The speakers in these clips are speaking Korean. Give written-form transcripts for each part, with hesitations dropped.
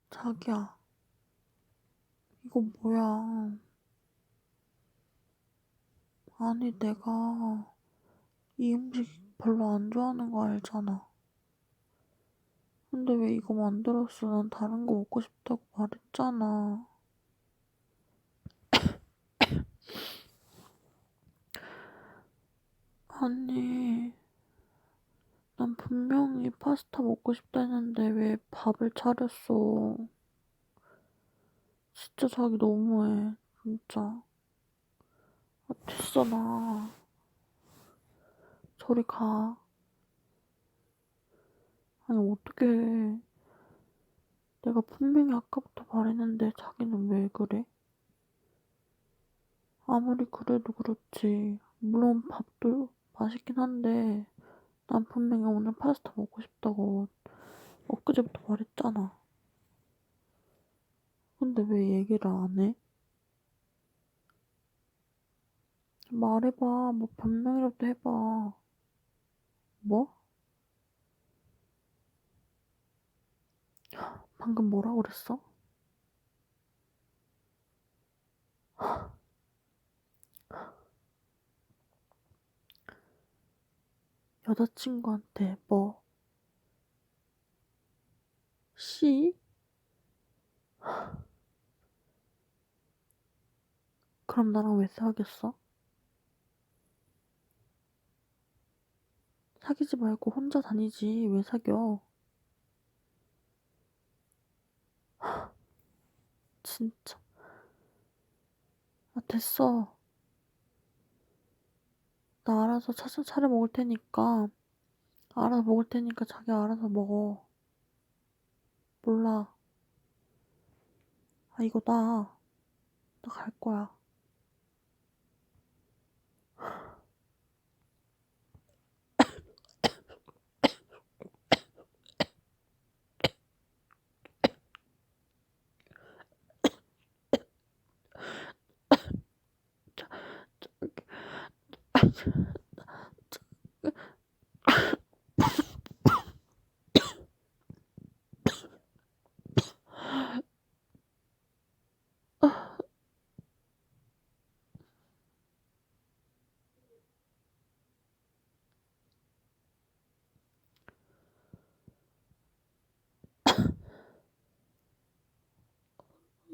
자기야, 이거 뭐야? 아니, 내가 이 음식 별로 안 좋아하는 거 알잖아. 근데 왜 이거 만들었어? 난 다른 거 먹고 싶다고 말했잖아. 아니, 난 분명히 파스타 먹고 싶다 했는데 왜 밥을 차렸어? 진짜 자기 너무해. 진짜. 아, 됐어, 나. 저리 가. 아니, 어떡해. 내가 분명히 아까부터 말했는데 자기는 왜 그래? 아무리 그래도 그렇지. 물론 밥도 맛있긴 한데, 난 분명히 오늘 파스타 먹고 싶다고 엊그제부터 말했잖아. 근데 왜 얘기를 안 해? 말해봐. 뭐 변명이라도 해봐. 뭐? 방금 뭐라 그랬어? 여자친구한테 뭐? 씨? 그럼 나랑 왜 사귀었어? 사귀지 말고 혼자 다니지. 왜 사겨? 진짜. 아, 됐어. 나 알아서 차려 먹을 테니까. 알아서 먹을 테니까 자기 알아서 먹어. 몰라. 아, 이거 나 갈 거야.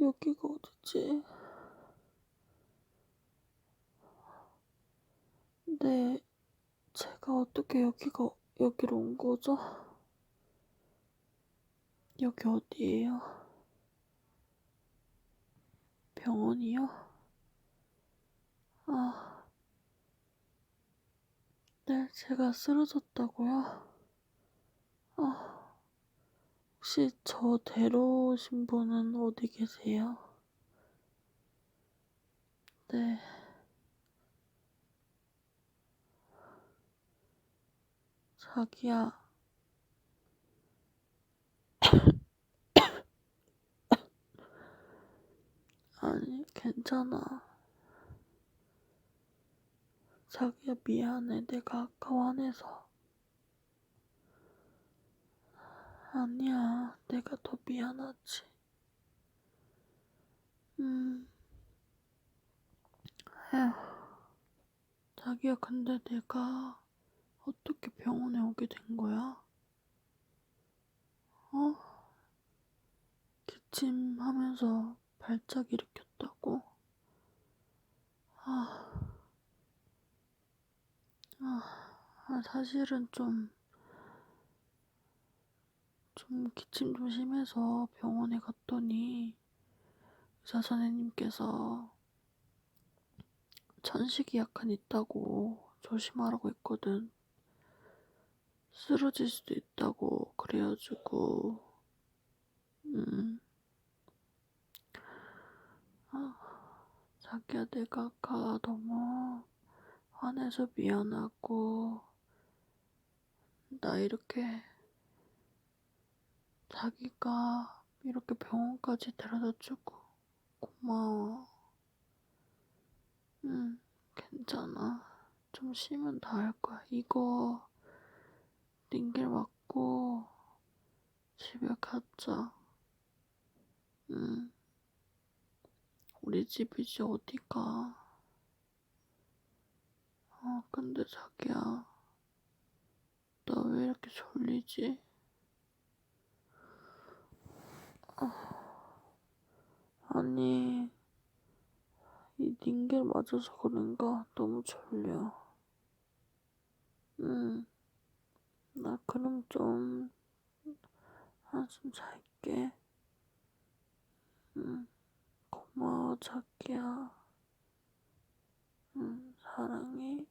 여기가 어디지? 네, 제가 어떻게 여기로 온 거죠? 여기 어디예요? 병원이요? 아, 네, 제가 쓰러졌다고요? 아, 혹시 저 데려오신 분은 어디 계세요? 네, 자기야. 아니, 괜찮아. 자기야, 미안해. 내가 아까 화내서. 아니야, 내가 더 미안하지. 음, 에휴. 자기야, 근데 내가 어떻게 병원에 오게 된 거야? 어? 기침하면서 발작 일으켰다고? 아, 사실은 좀 기침 좀 심해서 병원에 갔더니 의사 선생님께서 천식이 약간 있다고 조심하라고 했거든. 쓰러질 수도 있다고 그래가지고, 음, 아, 자기야, 내가 아까 너무 화내서 미안하고, 나 이렇게 자기가 이렇게 병원까지 데려다주고 고마워. 응, 괜찮아. 좀 쉬면 다 할 거야. 이거 링겔 맞고 집에 가자. 응. 우리 집이지 어디가. 근데 자기야, 나 왜 이렇게 졸리지? 아니, 이 닌겔 맞아서 그런가 너무 졸려. 응, 나 그럼 좀 한숨 잘게. 응, 고마워 자기야. 응, 사랑해.